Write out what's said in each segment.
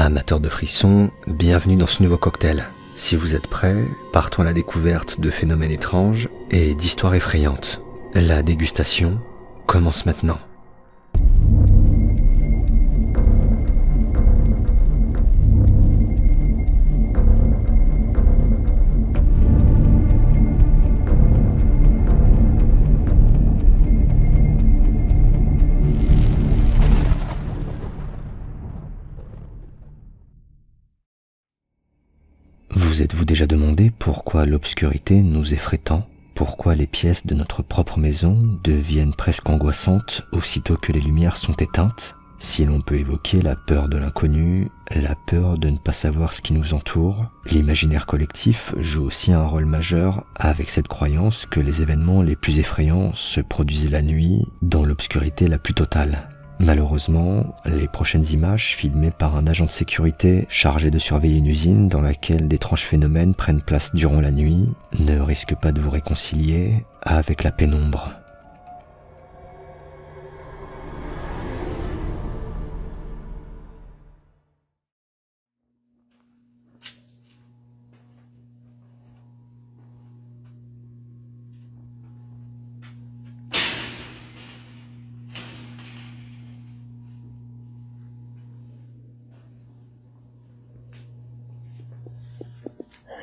Amateurs de frissons, bienvenue dans ce nouveau cocktail. Si vous êtes prêts, partons à la découverte de phénomènes étranges et d'histoires effrayantes. La dégustation commence maintenant. Vous êtes-vous déjà demandé pourquoi l'obscurité nous effraie tant? Pourquoi les pièces de notre propre maison deviennent presque angoissantes aussitôt que les lumières sont éteintes? Si l'on peut évoquer la peur de l'inconnu, la peur de ne pas savoir ce qui nous entoure, l'imaginaire collectif joue aussi un rôle majeur avec cette croyance que les événements les plus effrayants se produisent la nuit, dans l'obscurité la plus totale. Malheureusement, les prochaines images filmées par un agent de sécurité chargé de surveiller une usine dans laquelle d'étranges phénomènes prennent place durant la nuit ne risquent pas de vous réconcilier avec la pénombre.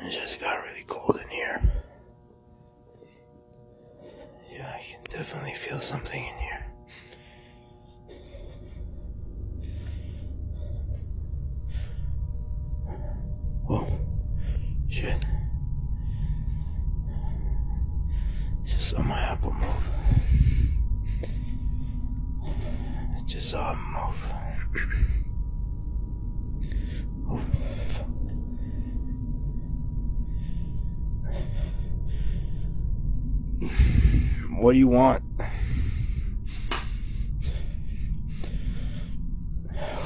It just got really cold in here. Yeah, I can definitely feel something in here. Whoa. Shit. Just saw my apple move. Just saw him move. Oh. What do you want?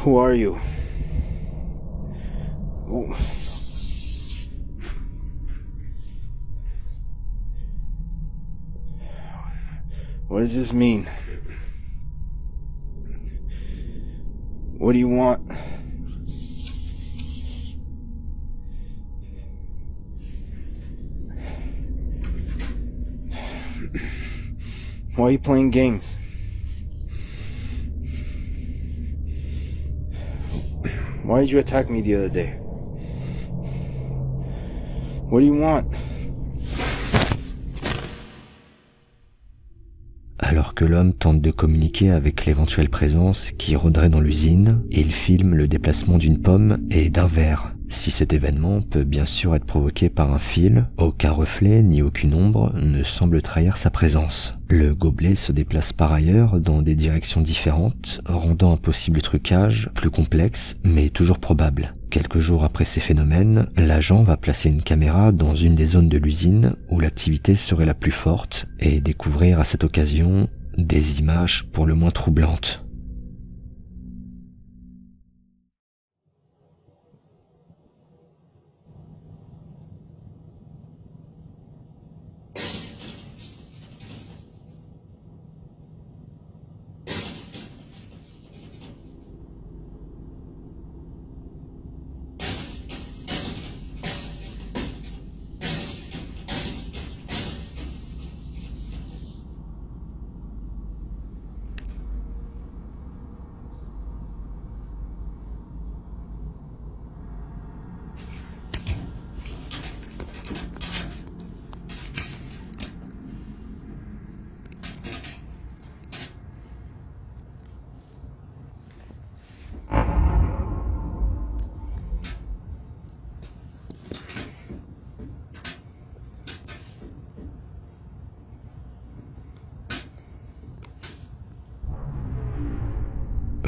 Who are you? Ooh. What does this mean? What do you want? Why are you playing games? Why did you attack me the other day? What do you want? Alors que l'homme tente de communiquer avec l'éventuelle présence qui rôderait dans l'usine, il filme le déplacement d'une pomme et d'un verre. Si cet événement peut bien sûr être provoqué par un fil, aucun reflet ni aucune ombre ne semble trahir sa présence. Le gobelet se déplace par ailleurs dans des directions différentes, rendant impossible le trucage, plus complexe, mais toujours probable. Quelques jours après ces phénomènes, l'agent va placer une caméra dans une des zones de l'usine où l'activité serait la plus forte et découvrir à cette occasion des images pour le moins troublantes.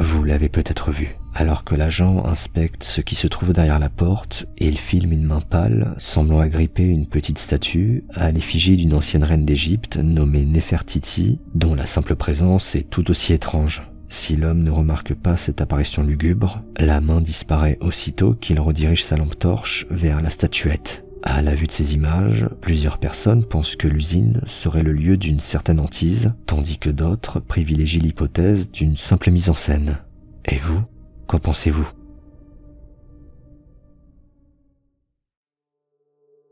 Vous l'avez peut-être vu. Alors que l'agent inspecte ce qui se trouve derrière la porte, il filme une main pâle, semblant agripper une petite statue à l'effigie d'une ancienne reine d'Égypte nommée Néfertiti, dont la simple présence est tout aussi étrange. Si l'homme ne remarque pas cette apparition lugubre, la main disparaît aussitôt qu'il redirige sa lampe torche vers la statuette. À la vue de ces images, plusieurs personnes pensent que l'usine serait le lieu d'une certaine hantise, tandis que d'autres privilégient l'hypothèse d'une simple mise en scène. Et vous, qu'en pensez-vous ?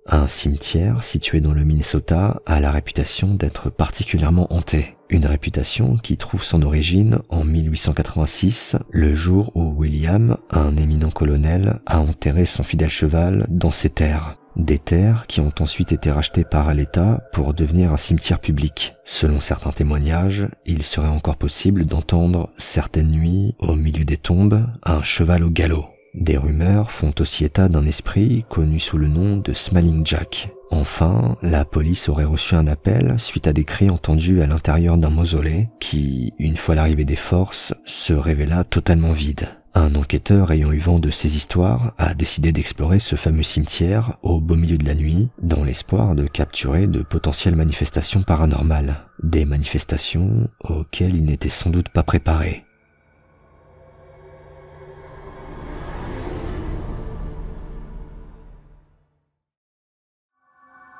Un cimetière situé dans le Minnesota a la réputation d'être particulièrement hanté. Une réputation qui trouve son origine en 1886, le jour où William, un éminent colonel, a enterré son fidèle cheval dans ces terres. Des terres qui ont ensuite été rachetées par l'État pour devenir un cimetière public. Selon certains témoignages, il serait encore possible d'entendre certaines nuits, au milieu des tombes, un cheval au galop. Des rumeurs font aussi état d'un esprit connu sous le nom de Smiling Jack. Enfin, la police aurait reçu un appel suite à des cris entendus à l'intérieur d'un mausolée qui, une fois l'arrivée des forces, se révéla totalement vide. Un enquêteur ayant eu vent de ces histoires a décidé d'explorer ce fameux cimetière au beau milieu de la nuit dans l'espoir de capturer de potentielles manifestations paranormales. Des manifestations auxquelles il n'était sans doute pas préparé.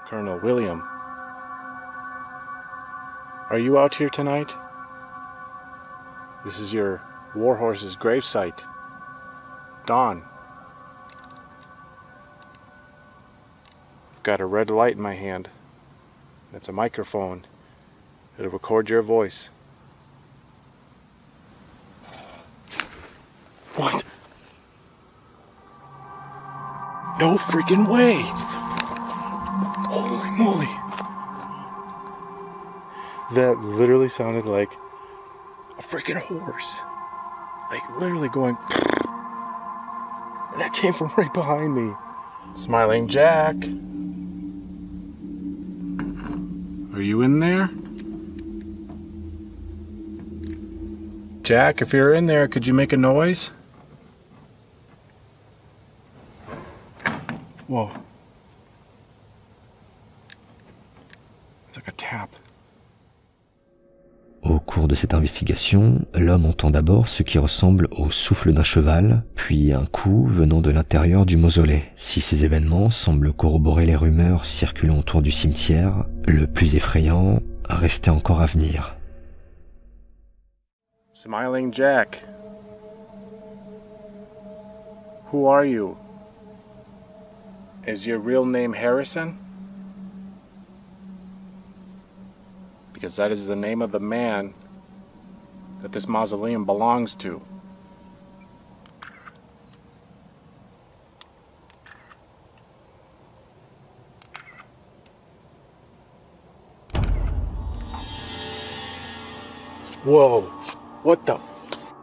Colonel William, are you out here tonight? This is your warhorse's gravesite. Dawn. I've got a red light in my hand. It's a microphone. It'll record your voice. What? No freaking way! Holy moly! That literally sounded like a freaking horse. Like literally going. And that came from right behind me. Smiling Jack. Are you in there? Jack, if you're in there, could you make a noise? Whoa. It's like a tap. Au cours de cette investigation, l'homme entend d'abord ce qui ressemble au souffle d'un cheval, puis un coup venant de l'intérieur du mausolée. Si ces événements semblent corroborer les rumeurs circulant autour du cimetière, le plus effrayant restait encore à venir. Smiling Jack. Who are you? Is your real name Harrison? Because that is the name of the man that this mausoleum belongs to. Whoa, what the f-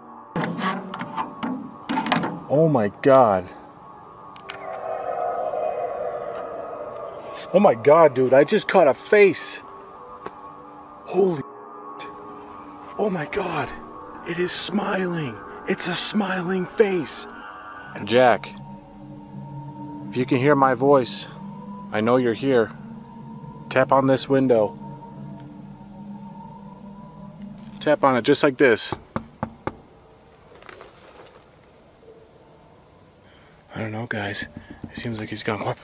Oh my God. Oh my God, dude, I just caught a face. Holy shit. Oh my God, it is smiling. It's a smiling face. And Jack, if you can hear my voice, I know you're here. Tap on this window. Tap on it just like this. I don't know, guys. It seems like he's gone.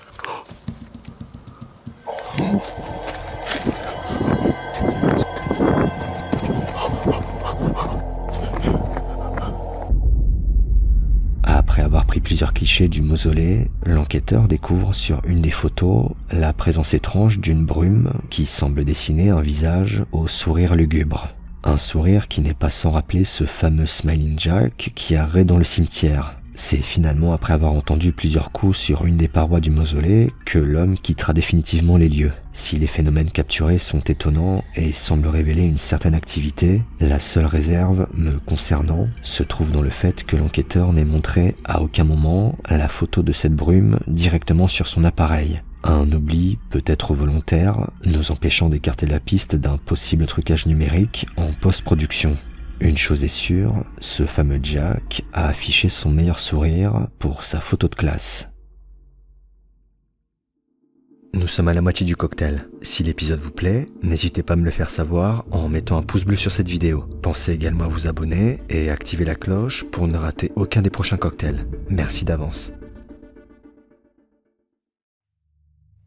Après avoir pris plusieurs clichés du mausolée, l'enquêteur découvre sur une des photos la présence étrange d'une brume qui semble dessiner un visage au sourire lugubre. Un sourire qui n'est pas sans rappeler ce fameux Smiling Jack qui errait dans le cimetière. C'est finalement après avoir entendu plusieurs coups sur une des parois du mausolée que l'homme quittera définitivement les lieux. Si les phénomènes capturés sont étonnants et semblent révéler une certaine activité, la seule réserve me concernant se trouve dans le fait que l'enquêteur n'ait montré à aucun moment la photo de cette brume directement sur son appareil. Un oubli peut-être volontaire, nous empêchant d'écarter la piste d'un possible trucage numérique en post-production. Une chose est sûre, ce fameux Jack a affiché son meilleur sourire pour sa photo de classe. Nous sommes à la moitié du cocktail. Si l'épisode vous plaît, n'hésitez pas à me le faire savoir en mettant un pouce bleu sur cette vidéo. Pensez également à vous abonner et activer la cloche pour ne rater aucun des prochains cocktails. Merci d'avance.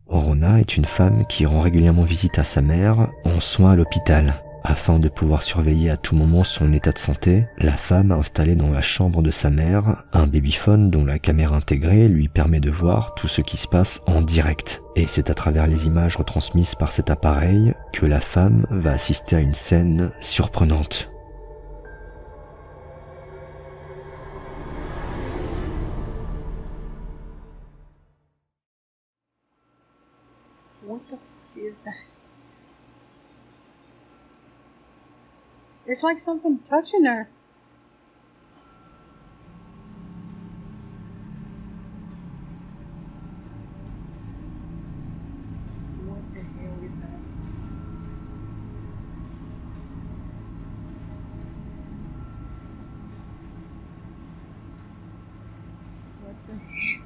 Rona est une femme qui rend régulièrement visite à sa mère en soins à l'hôpital. Afin de pouvoir surveiller à tout moment son état de santé, la femme a installé dans la chambre de sa mère un babyphone dont la caméra intégrée lui permet de voir tout ce qui se passe en direct. Et c'est à travers les images retransmises par cet appareil que la femme va assister à une scène surprenante. What the f is that? It's like something touching her. What the hell is that? What the hell?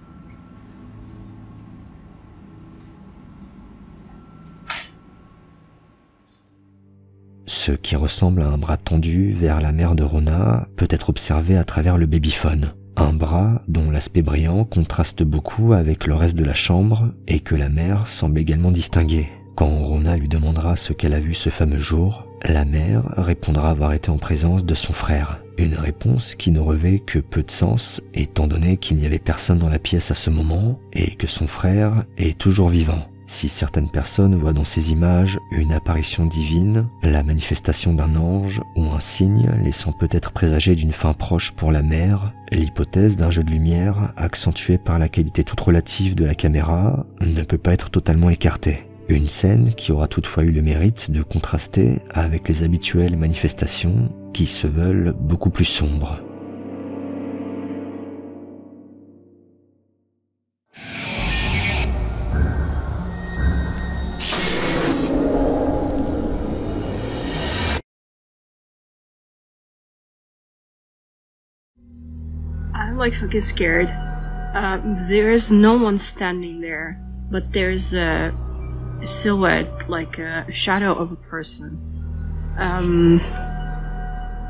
Ce qui ressemble à un bras tendu vers la mère de Rona peut être observé à travers le babyphone. Un bras dont l'aspect brillant contraste beaucoup avec le reste de la chambre et que la mère semble également distinguer. Quand Rona lui demandera ce qu'elle a vu ce fameux jour, la mère répondra avoir été en présence de son frère. Une réponse qui ne revêt que peu de sens étant donné qu'il n'y avait personne dans la pièce à ce moment et que son frère est toujours vivant. Si certaines personnes voient dans ces images une apparition divine, la manifestation d'un ange ou un signe laissant peut-être présager d'une fin proche pour la mère, l'hypothèse d'un jeu de lumière accentué par la qualité toute relative de la caméra ne peut pas être totalement écartée. Une scène qui aura toutefois eu le mérite de contraster avec les habituelles manifestations qui se veulent beaucoup plus sombres. I'm like fucking scared. There's no one standing there, but there's a silhouette, like a shadow of a person.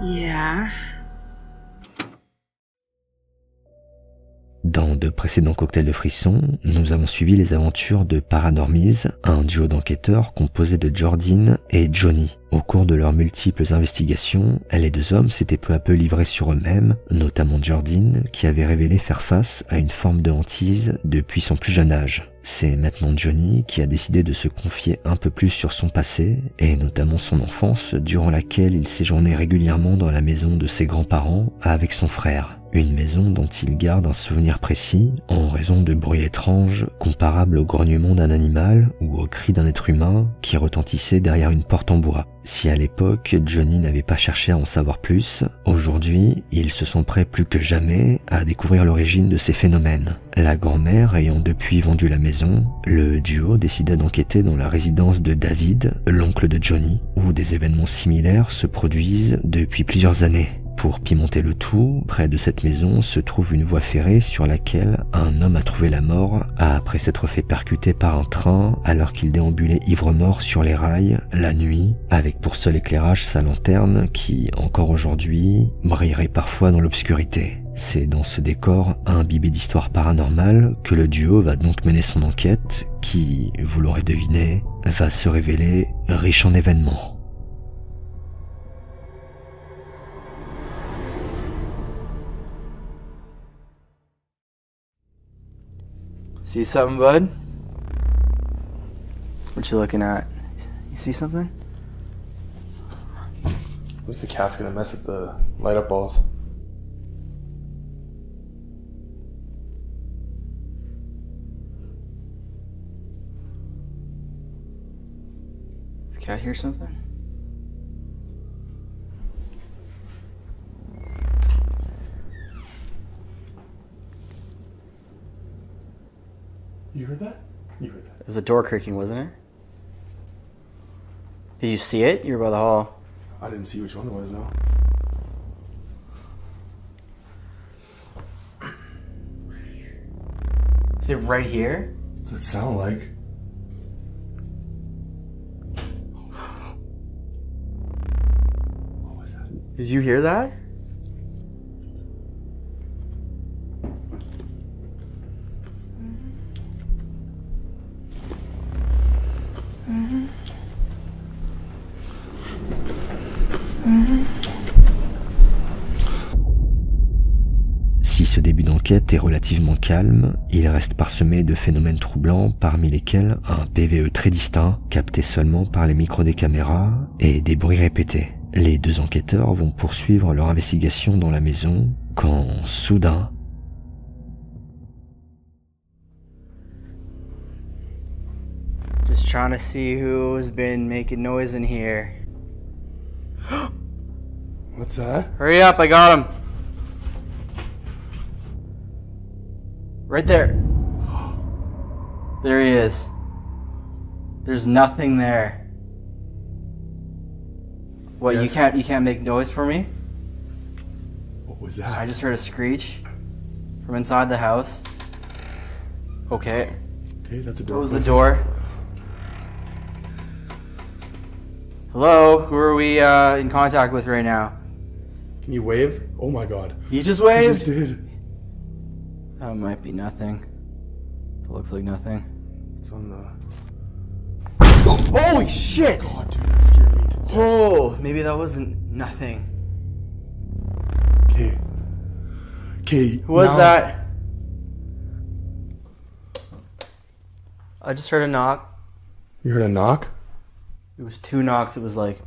Yeah. Dans de précédents cocktails de frissons, nous avons suivi les aventures de Paranormise, un duo d'enquêteurs composé de Jordyn et Johnny. Au cours de leurs multiples investigations, les deux hommes s'étaient peu à peu livrés sur eux-mêmes, notamment Jordyn, qui avait révélé faire face à une forme de hantise depuis son plus jeune âge. C'est maintenant Johnny qui a décidé de se confier un peu plus sur son passé, et notamment son enfance, durant laquelle il séjournait régulièrement dans la maison de ses grands-parents avec son frère. Une maison dont il garde un souvenir précis en raison de bruits étranges comparables au grognement d'un animal ou au cri d'un être humain qui retentissait derrière une porte en bois. Si à l'époque Johnny n'avait pas cherché à en savoir plus, aujourd'hui il se sent prêt plus que jamais à découvrir l'origine de ces phénomènes. La grand-mère ayant depuis vendu la maison, le duo décida d'enquêter dans la résidence de David, l'oncle de Johnny, où des événements similaires se produisent depuis plusieurs années. Pour pimenter le tout, près de cette maison se trouve une voie ferrée sur laquelle un homme a trouvé la mort après s'être fait percuter par un train alors qu'il déambulait ivre-mort sur les rails la nuit, avec pour seul éclairage sa lanterne qui, encore aujourd'hui, brillerait parfois dans l'obscurité. C'est dans ce décor imbibé d'histoires paranormales que le duo va donc mener son enquête qui, vous l'aurez deviné, va se révéler riche en événements. See something, bud? What you looking at? You see something? Who's the cat's gonna mess up the light up balls? Does the cat hear something? You heard that? You heard that? It was a door creaking, wasn't it? Did you see it? You were by the hall. I didn't see which one it was, no. Is it right here? What's it sound like? What was that? Did you hear that? Si ce début d'enquête est relativement calme, il reste parsemé de phénomènes troublants parmi lesquels un PVE très distinct, capté seulement par les micros des caméras, et des bruits répétés. Les deux enquêteurs vont poursuivre leur investigation dans la maison quand, soudain, Just trying to see who's been making noise in here. What's that? Hurry up, I got him. Right there. There he is. There's nothing there. What, Yes. you can't make noise for me? What was that? I just heard a screech from inside the house. Okay. Okay, that's a What door. was the door? Hello, who are we in contact with right now? Can you wave? Oh my god. You just I waved? just did. That might be nothing. It looks like nothing. It's on the... Holy shit! God, dude, that scared me to death. Oh, maybe that wasn't nothing. Okay. Okay, Who was now- that? I just heard a knock. You heard a knock? It was 2 knocks. It was like...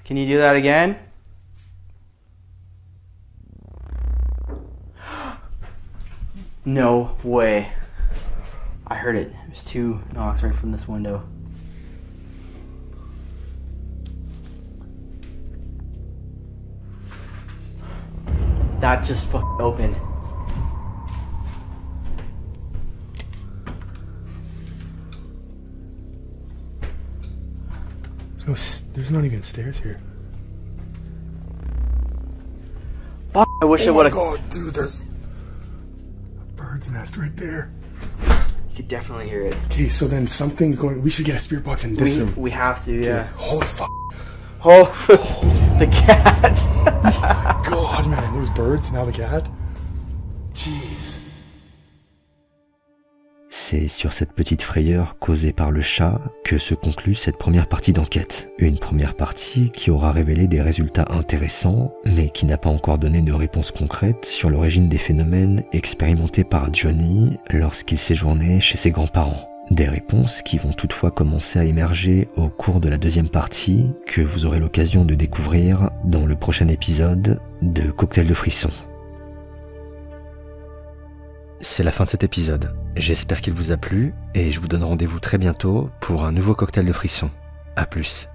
Can you do that again? No way. I heard it. It was 2 knocks right from this window. That just fucking opened. There's not even stairs here. Fuck, I wish I Oh my would've... god, dude, there's a bird's nest right there. You could definitely hear it. Okay, so then something's going. We should get a spirit box in this room. We have to, yeah. Holy fuck. Oh, the cat. God, man, those birds, now the cat. Jeez. c'est sur cette petite frayeur causée par le chat que se conclut cette première partie d'enquête. Une première partie qui aura révélé des résultats intéressants, mais qui n'a pas encore donné de réponse concrète sur l'origine des phénomènes expérimentés par Johnny lorsqu'il séjournait chez ses grands-parents. Des réponses qui vont toutefois commencer à émerger au cours de la deuxième partie, que vous aurez l'occasion de découvrir dans le prochain épisode de Cocktail de frissons. C'est la fin de cet épisode. J'espère qu'il vous a plu et je vous donne rendez-vous très bientôt pour un nouveau cocktail de frissons. A plus.